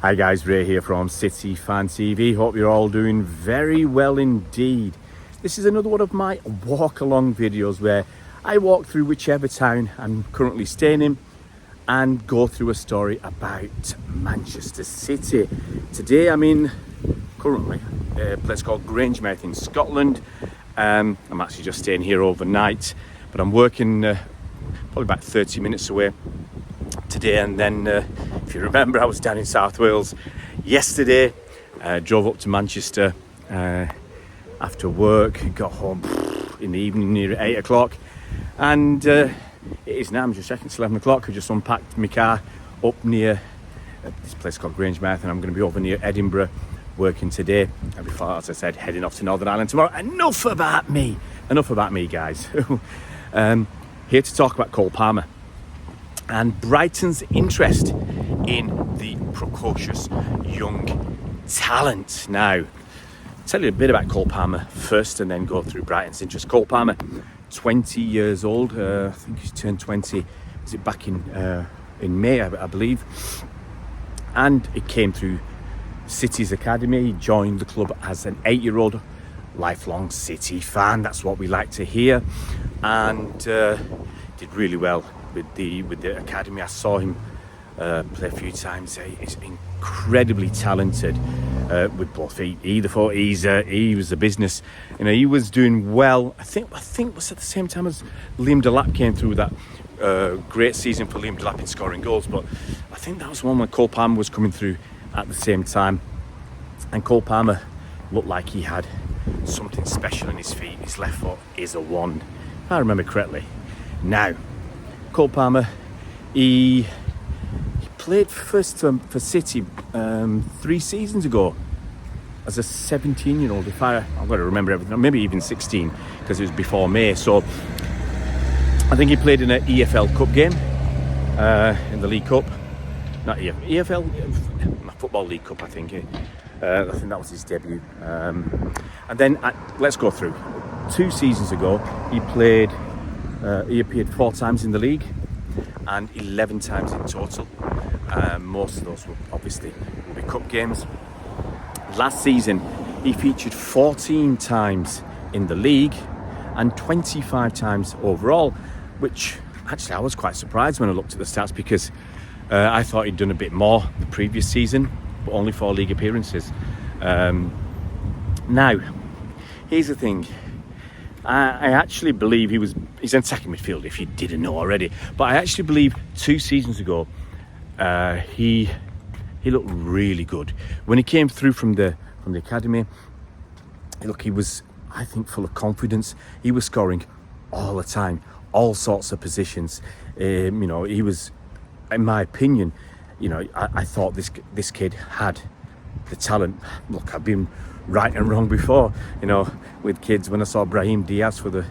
Hi guys, Ray here from City Fan TV. Hope you're all doing very well indeed. This is another one of my walk along videos where I walk through whichever town I'm currently staying in and go through a story about Manchester City. Today I'm currently a place called Grangemouth in Scotland. I'm actually just staying here overnight, but I'm working probably about 30 minutes away today, and then if you remember, I was down in South Wales yesterday. Drove up to Manchester after work, got home in the evening near 8 o'clock, and it is now, I'm just checking, it's 11 o'clock. I just unpacked my car up near this place called Grangemouth, and I'm going to be over near Edinburgh working today, and before, as I said, heading off to Northern Ireland tomorrow. Enough about me guys. Here to talk about Cole Palmer and Brighton's interest in the precocious young talent. Now, I'll tell you a bit about Cole Palmer first and then go through Brighton's interest. Cole Palmer, 20 years old. I think he's turned 20, was it back in May, I believe. And it came through City's academy. He joined the club as an 8-year-old, lifelong City fan. That's what we like to hear. And did really well with the academy. I saw him play a few times. He's incredibly talented with both feet. He was a business. You know, he was doing well. I think it was at the same time as Liam Delap came through that great season for Liam Delap in scoring goals. But I think that was one when Cole Palmer was coming through at the same time. And Cole Palmer looked like he had something special in his feet. His left foot is a wand, if I remember correctly. Now, Cole Palmer, he played first for City 3 seasons ago as a 17-year-old. I've got to remember everything, maybe even 16, because it was before May. So I think he played in an EFL Cup game, in the League Cup. Not EFL, Football League Cup, I think. I think that was his debut. And then, let's go through. 2 seasons ago, he appeared 4 times in the league and 11 times in total. Most of those will be cup games. Last season, he featured 14 times in the league and 25 times overall, which actually I was quite surprised when I looked at the stats, because I thought he'd done a bit more the previous season, but only 4 league appearances. Now, here's the thing. I actually believe he's attacking midfield, if you didn't know already. But I actually believe 2 seasons ago, he looked really good when he came through from the academy. Look, he was, I think, full of confidence. He was scoring all the time, all sorts of positions. He was, in my opinion, I thought this kid had the talent. Look, I've been right and wrong before, with kids. When I saw Brahim Diaz for the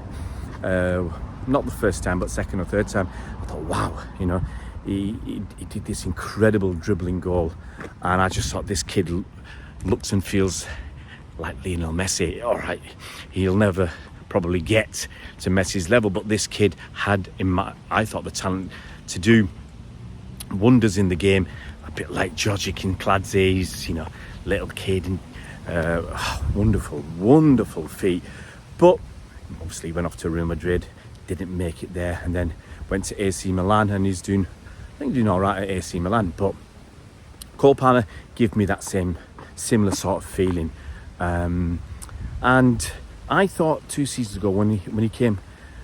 not the first time but second or third time, I thought, wow, he did this incredible dribbling goal, and I just thought this kid looks and feels like Lionel Messi. All right, he'll never probably get to Messi's level, but this kid had, I thought, the talent to do wonders in the game. A bit like Georgie Kinkladze's, little kid, and wonderful feet. But obviously he went off to Real Madrid, didn't make it there, and then went to AC Milan, and he's doing all right at AC Milan. But Cole Palmer gave me that similar sort of feeling, and I thought 2 seasons ago when he came,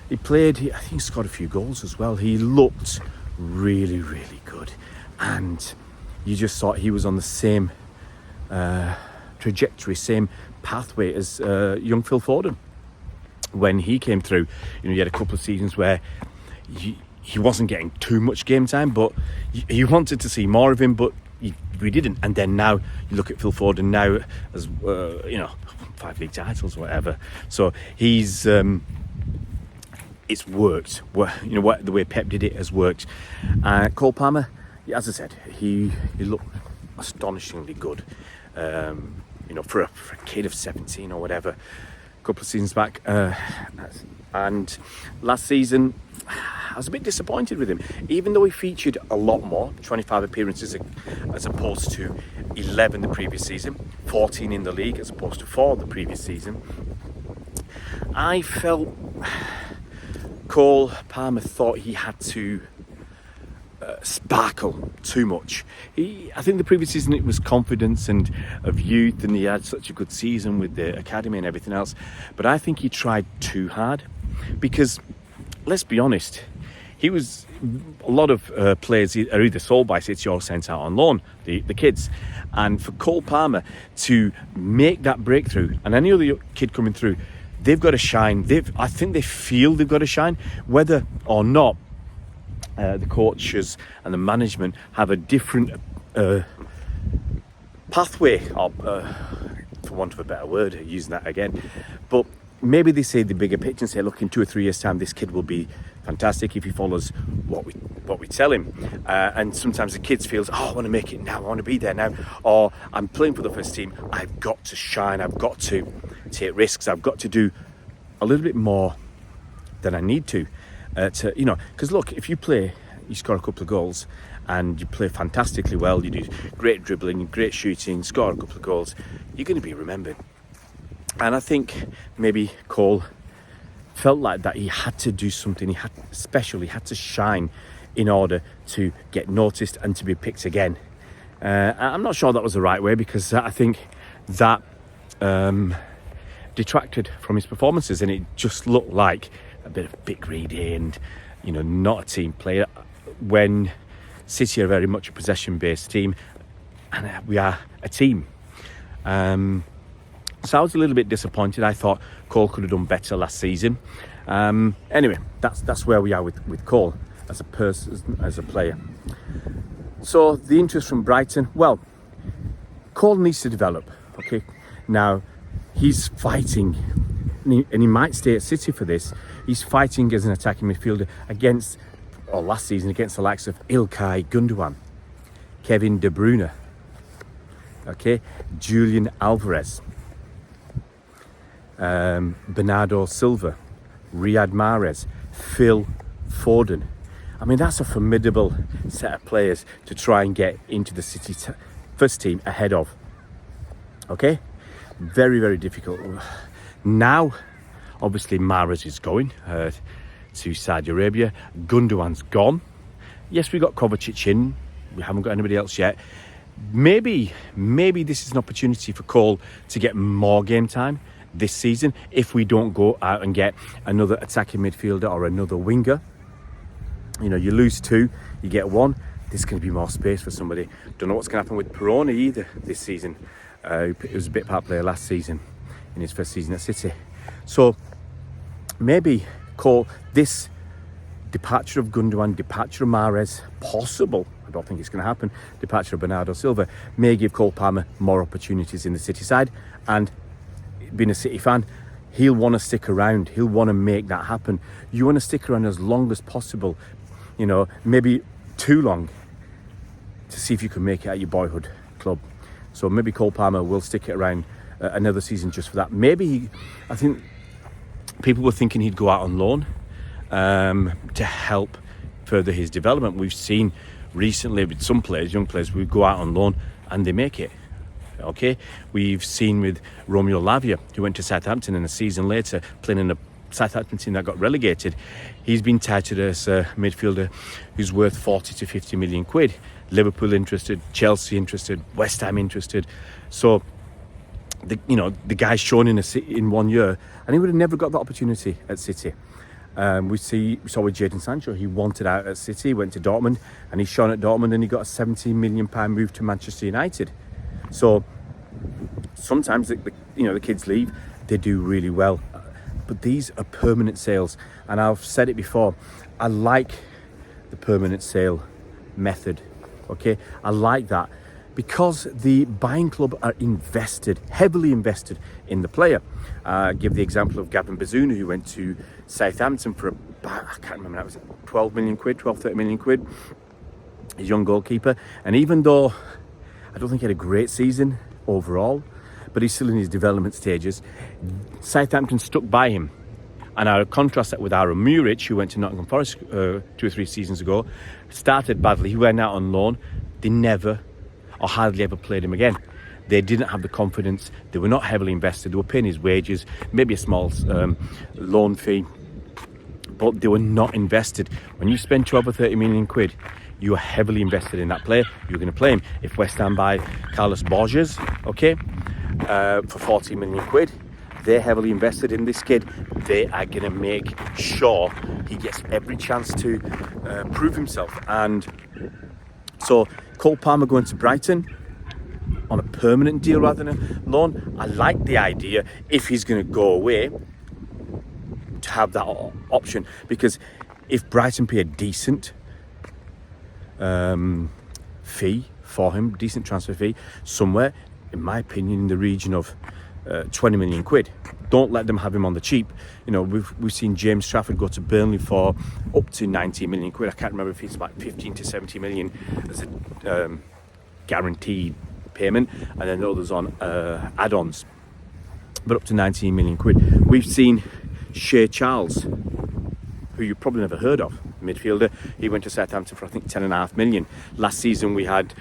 he played. I think he scored a few goals as well. He looked really, really good, and you just thought he was on the same trajectory, same pathway as young Phil Foden when he came through. He had a couple of seasons where he wasn't getting too much game time, but you wanted to see more of him, but we didn't. And then now you look at Phil Foden now as 5 league titles, whatever. So he's it's worked. The way Pep did it has worked. Cole Palmer, as I said, he looked astonishingly good. For a kid of 17 or whatever, a couple of seasons back. And last season, was a bit disappointed with him. Even though he featured a lot more, 25 appearances as opposed to 11 the previous season, 14 in the league as opposed to 4 the previous season, I felt Cole Palmer thought he had to sparkle too much. I think the previous season it was confidence and of youth, and he had such a good season with the academy and everything else. But I think he tried too hard, because let's be honest, a lot of players are either sold by City or sent out on loan, the kids. And for Cole Palmer to make that breakthrough, and any other kid coming through, they've got to shine. I think they feel they've got to shine, whether or not the coaches and the management have a different pathway, or for want of a better word, using that again. But maybe they say the bigger picture and say, look, in 2 or 3 years' time, this kid will be fantastic if he follows what we tell him. And sometimes the kids feels, I want to make it now, I want to be there now, or I'm playing for the first team, I've got to shine, I've got to take risks, I've got to do a little bit more than I need to because look, if you score a couple of goals and you play fantastically well, you do great dribbling, great shooting, score a couple of goals, you're going to be remembered. And I think maybe Cole felt like that he had to do something, he had to shine in order to get noticed and to be picked again. I'm not sure that was the right way, because I think that detracted from his performances, and it just looked like a bit of bit greedy and not a team player, when City are very much a possession-based team and we are a team. So I was a little bit disappointed. I thought Cole could have done better last season. Anyway, that's where we are with Cole as a person, as a player. So the interest from Brighton, well, Cole needs to develop. Okay, now he's fighting, and he might stay at City for this. He's fighting as an attacking midfielder last season against the likes of Ilkay Gundogan, Kevin De Bruyne, okay, Julian Alvarez, Bernardo Silva, Riyad Mahrez, Phil Foden. I mean, that's a formidable set of players to try and get into the City first team ahead of. Okay, very, very difficult. Now, obviously, Mahrez is going to Saudi Arabia. Gundogan's gone. Yes, we got Kovacic in. We haven't got anybody else yet. Maybe this is an opportunity for Cole to get more game time this season if we don't go out and get another attacking midfielder or another winger. You lose 2, you get 1. There's going to be more space for somebody. Don't know what's going to happen with Peroni either this season. He was a bit part player last season in his first season at City. So maybe Cole, this departure of Gundogan, departure of Mahrez, possible, I don't think it's going to happen, departure of Bernardo Silva, may give Cole Palmer more opportunities in the City side. And being a City fan, he'll want to stick around. He'll want to make that happen. You want to stick around as long as possible, maybe too long, to see if you can make it at your boyhood club. So maybe Cole Palmer will stick it around another season just for that. I think people were thinking he'd go out on loan to help further his development. We've seen recently with some players, young players, we go out on loan and they make it. Okay, we've seen with Romeo Lavia, who went to Southampton, and a season later playing in a Southampton team that got relegated. He's been touted as a midfielder who's worth 40 to 50 million quid. Liverpool interested, Chelsea interested, West Ham interested. So the guy's shown in 1 year, and he would have never got that opportunity at City. We saw with Jadon Sancho, he wanted out at City, went to Dortmund, and he's shown at Dortmund, and he got a £17 million move to Manchester United. So sometimes the kids leave, they do really well, but these are permanent sales. And I've said it before, I like the permanent sale method. Okay, I like that because the buying club are heavily invested in the player. Give the example of Gavin Bazunu, who went to Southampton for about, I can't remember, that was 12 million quid, 30 million quid. He's a young goalkeeper, and even though I don't think he had a great season overall, but he's still in his development stages, Southampton stuck by him And I contrast that with Aaron Muric, who went to Nottingham Forest 2 or 3 seasons ago, started badly, he went out on loan, they never or hardly ever played him again. They didn't have the confidence, they were not heavily invested, they were paying his wages, maybe a small loan fee, but they were not invested. When you spend 12 or 30 million quid, you are heavily invested in that player, you're going to play him. If West Ham buy Carlos Borges, okay, for 40 million quid, they're heavily invested in this kid. They are going to make sure he gets every chance to prove himself. And so Cole Palmer going to Brighton on a permanent deal rather than a loan, I like the idea, if he's going to go away, to have that option. Because if Brighton pay a decent fee for him, decent transfer fee, somewhere, in my opinion, in the region of 20 million quid, don't let them have him on the cheap. You know, we've seen James Trafford go to Burnley for up to 90 million quid. I can't remember if it's like 15 to 70 million as a guaranteed payment, and then others on add-ons, but up to 19 million quid. We've seen Shea Charles, who you probably never heard of, midfielder. He went to Southampton for I think 10.5 million. Last season we had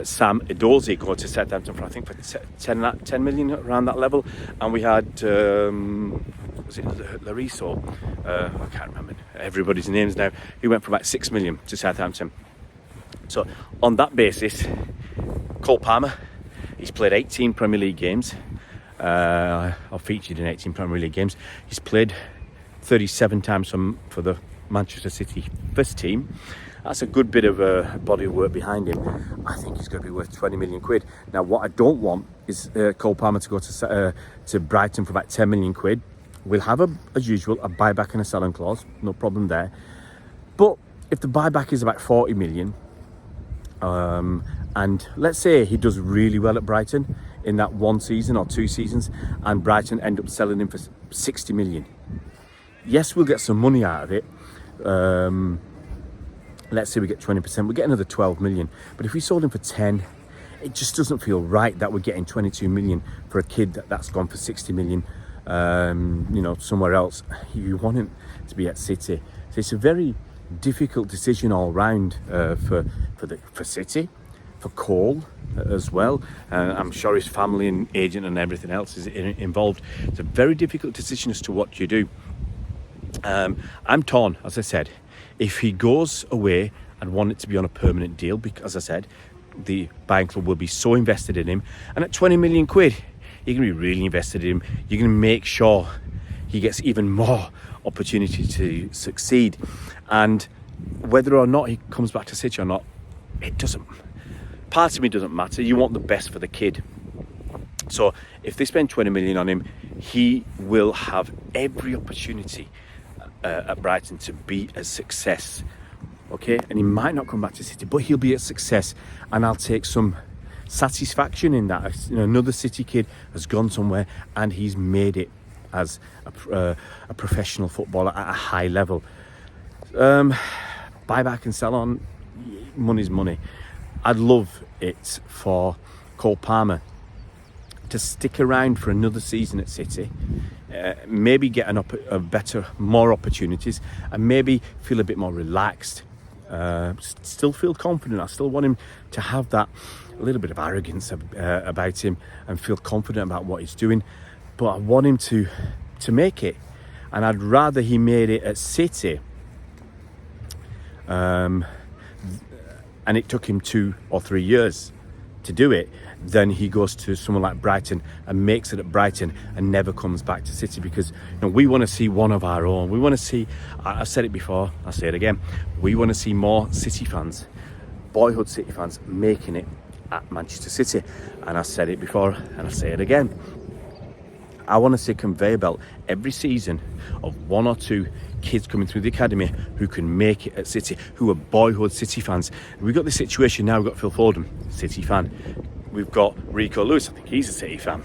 Sam Edozie go to Southampton for I think for 10 million, around that level, and we had was it Lariso? I can't remember everybody's names now. He went for about 6 million to Southampton. So on that basis, Cole Palmer, he's played 18 Premier League games, or featured in 18 Premier League games. He's played 37 times for the Manchester City first team. That's a good bit of a body of work behind him. I think he's going to be worth 20 million quid. Now, what I don't want is Cole Palmer to go to Brighton for about 10 million quid. We'll have, as usual, a buyback and a selling clause. No problem there. But if the buyback is about 40 million, and let's say he does really well at Brighton in that 1 season or 2 seasons, and Brighton end up selling him for 60 million. Yes, we'll get some money out of it. Let's say we get 20%, we get another 12 million. But if we sold him for 10, it just doesn't feel right that we're getting 22 million for a kid that's gone for 60 million, you know, somewhere else. You want him to be at City. So it's a very difficult decision all round for City, for Cole as well. I'm sure his family and agent and everything else is involved. It's a very difficult decision as to what you do. I'm torn, as I said. If he goes away and want it to be on a permanent deal, because, as I said, the buying club will be so invested in him, and at 20 million quid, you're going to be really invested in him. You're going to make sure he gets even more opportunity to succeed. And whether or not he comes back to City or not, it doesn't. Part of me doesn't matter. You want the best for the kid. So if they spend 20 million on him, he will have every opportunity at Brighton to be a success. Okay, and he might not come back to City, but he'll be a success, and I'll take some satisfaction in that. You know, another City kid has gone somewhere and he's made it as a professional footballer at a high level. Buyback and sell on, money's money. I'd love it for Cole Palmer to stick around for another season at City, maybe get more opportunities, and maybe feel a bit more relaxed. Still feel confident. I still want him to have that little bit of arrogance about him and feel confident about what he's doing. But I want him to make it, and I'd rather he made it at City, and it took him 2 or 3 years to do it, then he goes to someone like Brighton and makes it at Brighton and never comes back to City. Because, you know, we want to see one of our own. We want to see, I've said it before, I'll say it again, we want to see more City fans, boyhood City fans, making it at Manchester City. And I said it before and I say it again. I want to see a conveyor belt every season of 1 or 2 kids coming through the academy who can make it at City, who are boyhood City fans. We've got this situation now. We've got Phil Foden, City fan. We've got Rico Lewis, I think he's a City fan.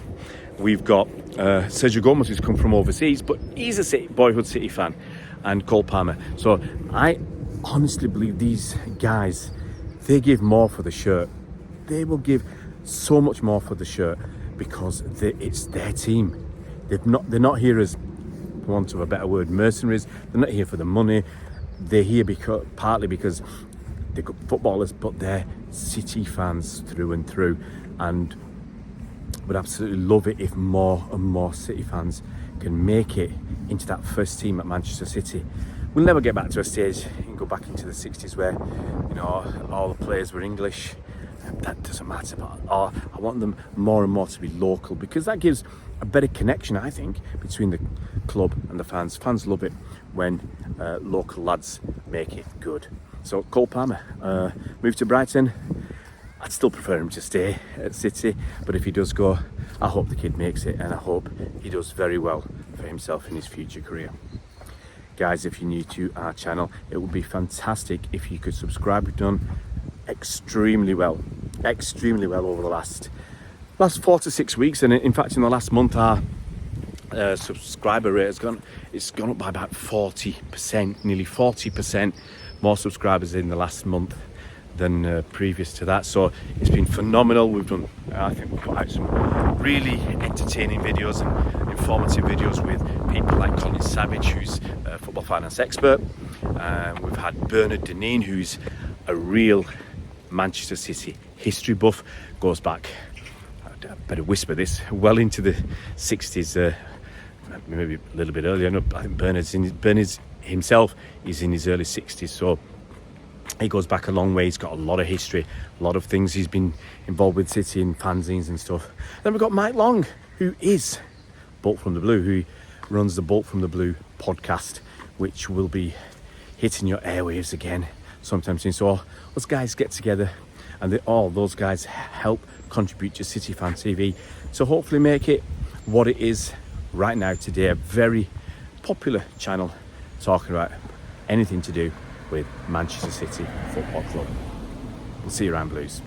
We've got Sergio Gomez, who's come from overseas, but he's a boyhood City fan. And Cole Palmer. So I honestly believe these guys, they give more for the shirt. They will give so much more for the shirt because it's their team. They're not here as want of a better word, mercenaries. They're not here for the money. They're here partly because they're good footballers, but they're City fans through and through, and would absolutely love it if more and more City fans can make it into that first team at Manchester City. We'll never get back to a stage and go back into the 60s where, you know, all the players were English. That doesn't matter, but I want them more and more to be local, because that gives a better connection, I think, between the club and the fans. Fans love it when local lads make it good. So Cole Palmer moved to Brighton. I'd still prefer him to stay at City, but if he does go, I hope the kid makes it, and I hope he does very well for himself in his future career. Guys, if you're new to our channel, it would be fantastic if you could subscribe. We've done extremely well over the last 4 to 6 weeks, and in fact in the last month our subscriber rate has gone up by about 40%, nearly 40% more subscribers in the last month than previous to that. So it's been phenomenal. We've done, I think we've put out some really entertaining videos and informative videos with people like Colin Savage, who's a football finance expert. We've had Bernard Deneen, who's a real Manchester City history buff, goes back, I better whisper this, well into the 60s, maybe a little bit earlier. I think Bernard's himself is in his early 60s, so he goes back a long way. He's got a lot of history, a lot of things. He's been involved with City and fanzines and stuff. Then we've got Mike Long, who is Bolt from the Blue, who runs the Bolt from the Blue podcast, which will be hitting your airwaves again sometime soon. So all those guys get together, and all those guys help contribute to City Fan TV to hopefully make it what it is right now today, a very popular channel talking about anything to do with Manchester City Football Club. We'll see you around, Blues.